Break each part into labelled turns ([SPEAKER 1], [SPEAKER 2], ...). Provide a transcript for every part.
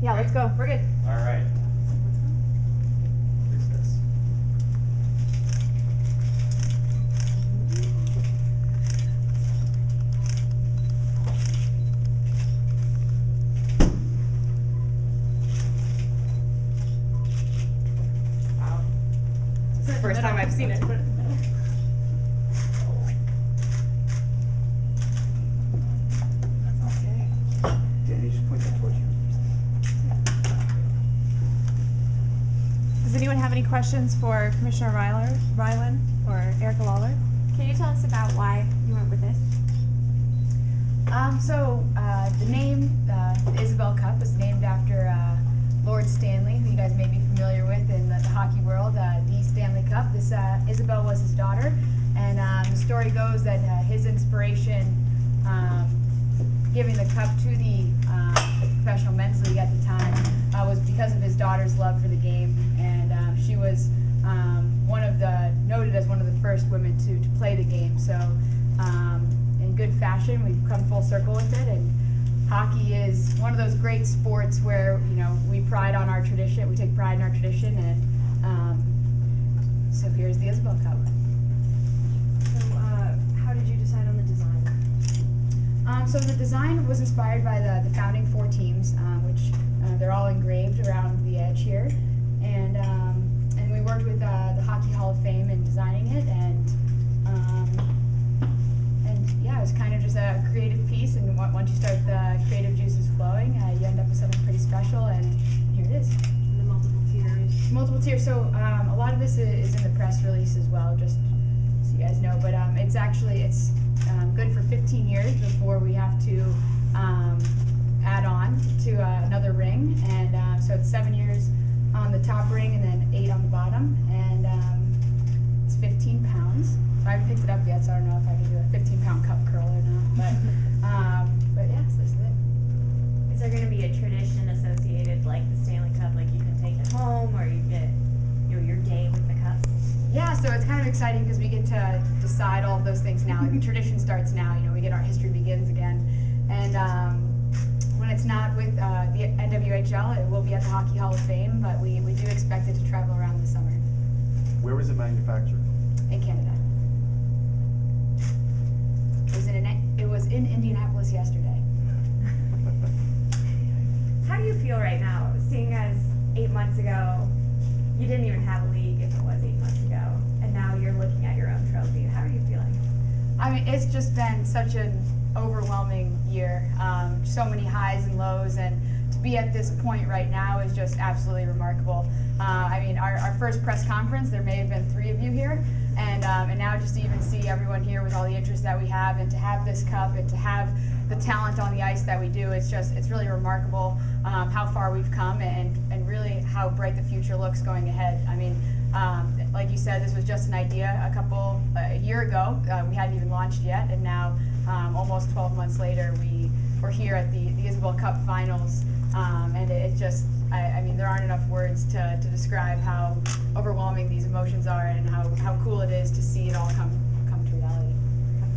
[SPEAKER 1] Yeah, let's go. We're good.
[SPEAKER 2] All right. What is this?
[SPEAKER 1] Wow. This is the first time I've seen it.
[SPEAKER 2] Danny, just point that towards you.
[SPEAKER 1] Does anyone have any questions for Commissioner Ryland or Erica Lawler?
[SPEAKER 3] Can you tell us about why you went with this?
[SPEAKER 4] The name, the Isobel Cup, was named after Lord Stanley, who you guys may be familiar with in the hockey world, the Stanley Cup. This Isobel was his daughter, and the story goes that his inspiration giving the cup to the professional men's league at the time was because of his daughter's love for the game, and she was noted as one of the first women to play the game. So in good fashion, we've come full circle with it, and hockey is one of those great sports where we pride on our tradition. We take pride in our tradition, and so here's the Isobel Cup.
[SPEAKER 3] So how did you decide on the design?
[SPEAKER 4] So the design was inspired by the founding 4 teams, which they're all engraved around the edge here, and we worked with the Hockey Hall of Fame in designing it, and yeah, it was kind of just a creative piece. And once you start the creative juices flowing, you end up with something pretty special, and here it is.
[SPEAKER 3] And the multiple tiers.
[SPEAKER 4] Multiple tiers. So a lot of this is in the press release as well, just so you guys know. But it's good for 15 years before we have to add on to another ring, and so it's 7 years on the top ring and then 8 on the bottom, and it's 15 pounds. I haven't picked it up yet, so I don't know if I can do a 15-pound cup curl or not. But yeah, so this is it.
[SPEAKER 3] Is there going to be a tradition associated, like the Stanley Cup, like you can take it home, or you get your day with the cup?
[SPEAKER 4] Yeah, so it's kind of exciting because we get to decide all of those things now. Like the tradition starts now. We get our history begins again, and when it's not with the NWHL, it will be at the Hockey Hall of Fame. But we do expect it to travel around the summer.
[SPEAKER 2] Where was it manufactured?
[SPEAKER 4] In Canada. It was in Indianapolis yesterday.
[SPEAKER 3] How do you feel right now, seeing as 8 months ago, you didn't even have a league if it was 8 months ago, and now you're looking at your own trophy? How are you feeling?
[SPEAKER 4] I mean, it's just been such an overwhelming year. So many highs and lows, and to be at this point right now is just absolutely remarkable. I mean, our first press conference, there may have been 3 of you here, and now just to even see everyone here with all the interest that we have, and to have this cup, and to have the talent on the ice that we do, it's really remarkable how far we've come, and really how bright the future looks going ahead. I mean, like you said, this was just an idea a year ago. We hadn't even launched yet, and now almost 12 months later, we're here at the Isobel Cup Finals, and it just, I mean, there aren't enough words to describe how overwhelming these emotions are, and how cool it is to see it all come to reality.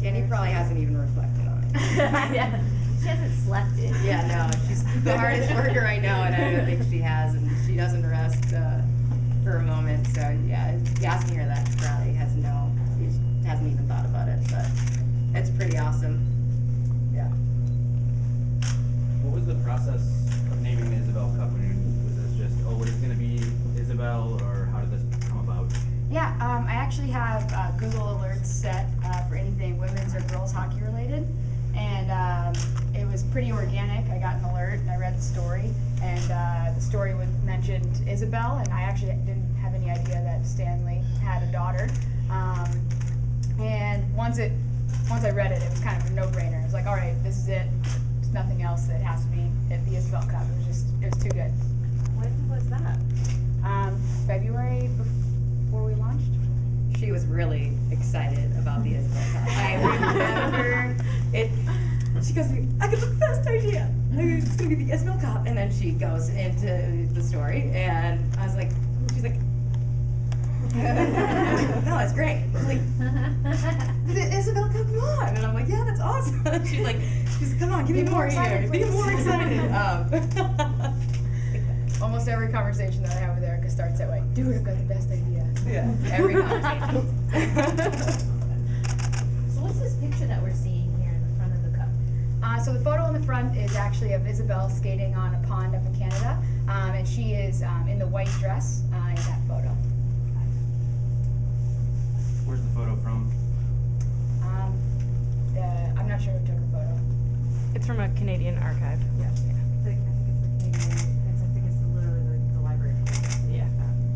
[SPEAKER 5] Danny probably hasn't even reflected on it.
[SPEAKER 3] Yeah. She hasn't slept in.
[SPEAKER 5] Yeah, no, she's the hardest worker I know, and I don't think she has, and she doesn't rest for a moment. So yeah, asking her that probably she hasn't even thought about it, but it's pretty awesome. Yeah.
[SPEAKER 6] What was the process of naming the Isobel Cup? Was this just, it's going to be Isobel, or how did this come about?
[SPEAKER 4] Yeah, I actually have Google alerts set for anything women's or girls hockey related, and it was pretty organic. I got an alert and I read the story, and the story mentioned Isobel, and I actually didn't have any idea that Stanley had a daughter. And once I read it, it was kind of a no-brainer. It was like, all right, this is it. There's nothing else that has to be at the Isobel Cup. It was too good.
[SPEAKER 3] When was that?
[SPEAKER 4] February before we launched.
[SPEAKER 5] She was really excited about the Isobel Cup. I remember it. She goes to me, I got the best idea. It's going to be the Isobel Cup. And then she goes into the story, and I was like, she's like, no, that's great. I'm like, the Isobel Cup won. And I'm like, yeah, that's awesome. She's like, come on, give me more here. Be more excited.
[SPEAKER 4] almost every conversation that I have with Erica starts that way. Dude, I've got the best idea.
[SPEAKER 5] Yeah, every conversation.
[SPEAKER 3] So what's this picture that we're seeing here in the front of the cup?
[SPEAKER 4] So the photo in the front is actually of Isobel skating on a pond up in Canada, and she is in the white dress in that photo.
[SPEAKER 6] Where's the photo from?
[SPEAKER 4] I'm not sure who took the photo.
[SPEAKER 1] It's from a Canadian archive.
[SPEAKER 4] Yeah.
[SPEAKER 7] I think it's literally the library.
[SPEAKER 1] Yeah.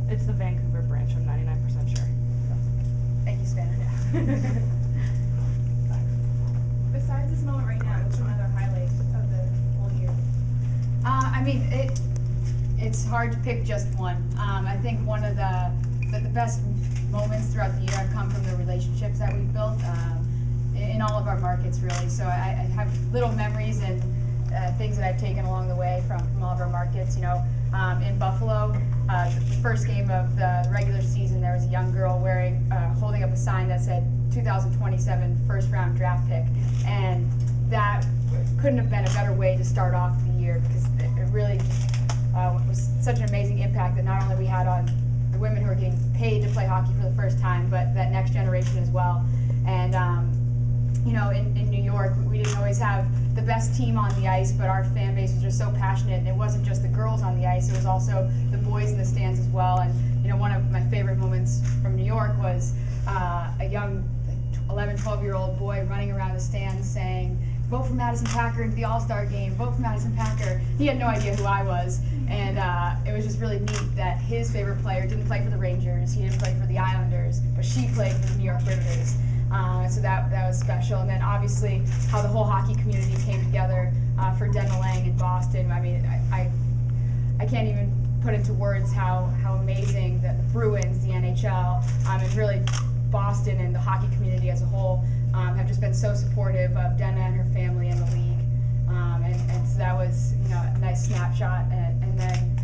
[SPEAKER 1] It's the Vancouver branch, I'm 99% sure.
[SPEAKER 4] Thank you, Spanner.
[SPEAKER 3] Besides this moment right now, what's another highlight of the whole year?
[SPEAKER 4] I mean, it's hard to pick just one. I think one of the best moments throughout the year have come from the relationships that we've built in all of our markets, really. So I have little memories and things that I've taken along the way from all of our markets. You know, in Buffalo, the first game of the regular season, there was a young girl holding up a sign that said 2027 first round draft pick, and that couldn't have been a better way to start off the year, because it really was such an amazing impact that not only we had on the women who are getting paid to play hockey for the first time, but that next generation as well. And you know, in New York, we didn't always have the best team on the ice, but our fan base was just so passionate, and it wasn't just the girls on the ice, it was also the boys in the stands as well. And you know, one of my favorite moments from New York was a young 11, 12-year-old boy running around the stands saying, "Vote for Madison Packer into the All-Star game, vote for Madison Packer." He had no idea who I was, and it was just really neat that his favorite player didn't play for the Rangers, he didn't play for the Islanders, but she played for the New York Rivers. So that was special. And then obviously how the whole hockey community came together for Denna Lang in Boston. I mean, I can't even put into words how amazing that the Bruins, the NHL, and really Boston and the hockey community as a whole have just been so supportive of Denna and her family and the league. And so that was, you know, a nice snapshot. And then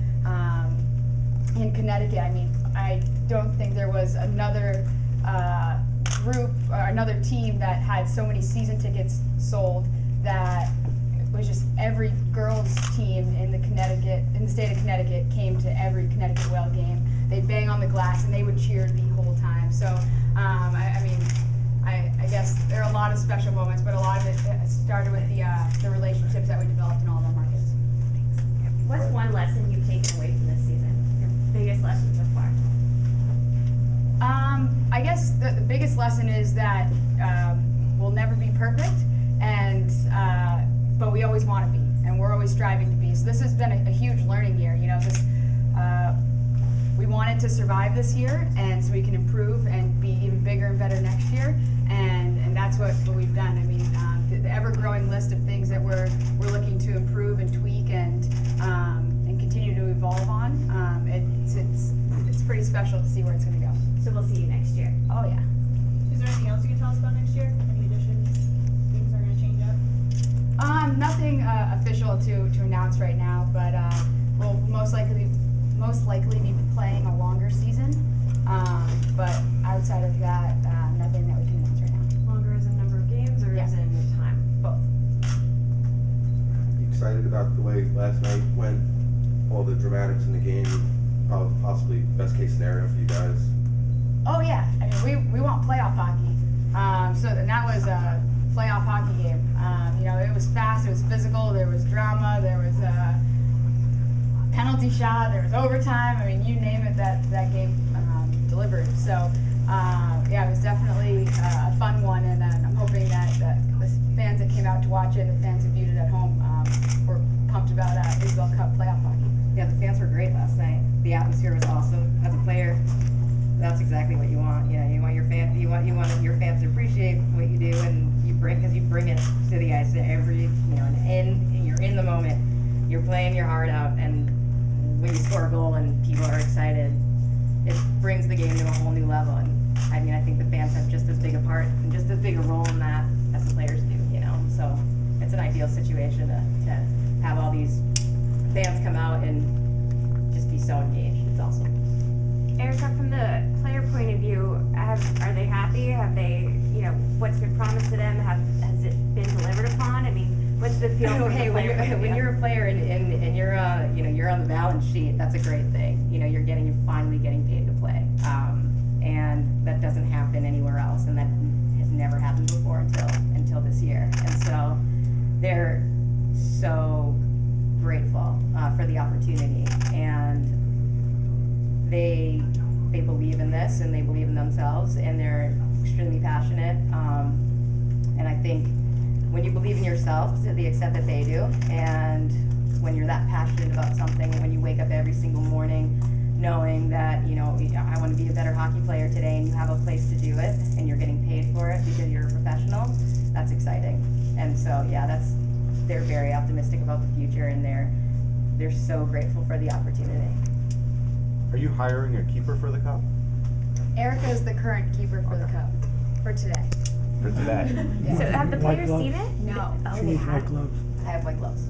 [SPEAKER 4] in Connecticut, I mean, I don't think there was another group or another team that had so many season tickets sold that it was just every girls team in the state of Connecticut came to every Connecticut Whale game. They'd bang on the glass and they would cheer the whole time. So I mean, I guess there are a lot of special moments, but a lot of it started with the relationships that we developed in all of our markets.
[SPEAKER 3] What's one lesson you've taken away from this season? Your biggest lesson so far?
[SPEAKER 4] I guess the biggest lesson is that we'll never be perfect, and but we always want to be, and we're always striving to be. So this has been a huge learning year. You know, we wanted to survive this year, and so we can improve and be even bigger and better next year, and that's what we've done. I mean, the ever-growing list of things that we're looking to improve and tweak and continue to evolve on. It's pretty special to see where it's going to go.
[SPEAKER 3] So we'll see you next year.
[SPEAKER 4] Oh yeah.
[SPEAKER 7] Is there anything else you can tell us about next year? Any additions? Things are going to change up?
[SPEAKER 4] Nothing official to announce right now, but we'll most likely be playing a longer season. But outside of that, nothing that we can announce right now.
[SPEAKER 7] Longer as in number of games, or
[SPEAKER 4] Yeah.
[SPEAKER 7] as in time?
[SPEAKER 4] Both.
[SPEAKER 8] You excited about the way last night went? All the dramatics in the game, possibly best case scenario for you guys.
[SPEAKER 4] Oh yeah, I mean we want playoff hockey. That was a playoff hockey game. You know, it was fast, it was physical, there was drama, there was a penalty shot, there was overtime. I mean, you name it, that game delivered. So yeah, it was definitely a fun one, and I'm hoping that the fans that came out to watch it, and the fans who viewed it at home, were pumped about Isobel Cup playoff hockey.
[SPEAKER 5] Yeah, the fans were great last night. The atmosphere was awesome. As a player, that's exactly what you want. You know, you want your fans to appreciate what you do, and you bring it to the ice every, you know, and you're in the moment. You're playing your heart out, and when you score a goal and people are excited, it brings the game to a whole new level. And I mean, I think the fans have just as big a part and just as big a role in that as the players do. You know, so it's an ideal situation to have all these fans come out and just be so engaged. It's awesome.
[SPEAKER 3] Erica, from the player point of view, are they happy? Have they, you know, what's been promised to them? Has it been delivered upon? I mean, what's the feel from the
[SPEAKER 5] Hey,
[SPEAKER 3] player point of
[SPEAKER 5] when
[SPEAKER 3] view?
[SPEAKER 5] you're a player and you're you know, you're on the now, and that's a great thing. You know, you're finally getting paid to play. And that doesn't happen anywhere else, and that has never happened before until this year. And so they're so grateful for the opportunity, and they believe in this, and they believe in themselves, and they're extremely passionate. And I think when you believe in yourself to the extent that they do, and when you're that passionate about something, and when you wake up every single morning knowing that, you know, I want to be a better hockey player today, and you have a place to do it, and you're getting paid for it because you're a professional, that's exciting. And so, yeah, they're very optimistic about the future, and they're so grateful for the opportunity.
[SPEAKER 8] Are you hiring a keeper for the cup?
[SPEAKER 4] Erica is the current keeper for the cup for today.
[SPEAKER 8] For today?
[SPEAKER 4] Yeah.
[SPEAKER 3] So have the
[SPEAKER 9] White
[SPEAKER 3] players
[SPEAKER 9] gloves.
[SPEAKER 3] seen it?
[SPEAKER 4] No.
[SPEAKER 3] Oh,
[SPEAKER 9] She
[SPEAKER 3] they
[SPEAKER 9] needs white
[SPEAKER 3] have.
[SPEAKER 9] gloves.
[SPEAKER 5] I have white gloves.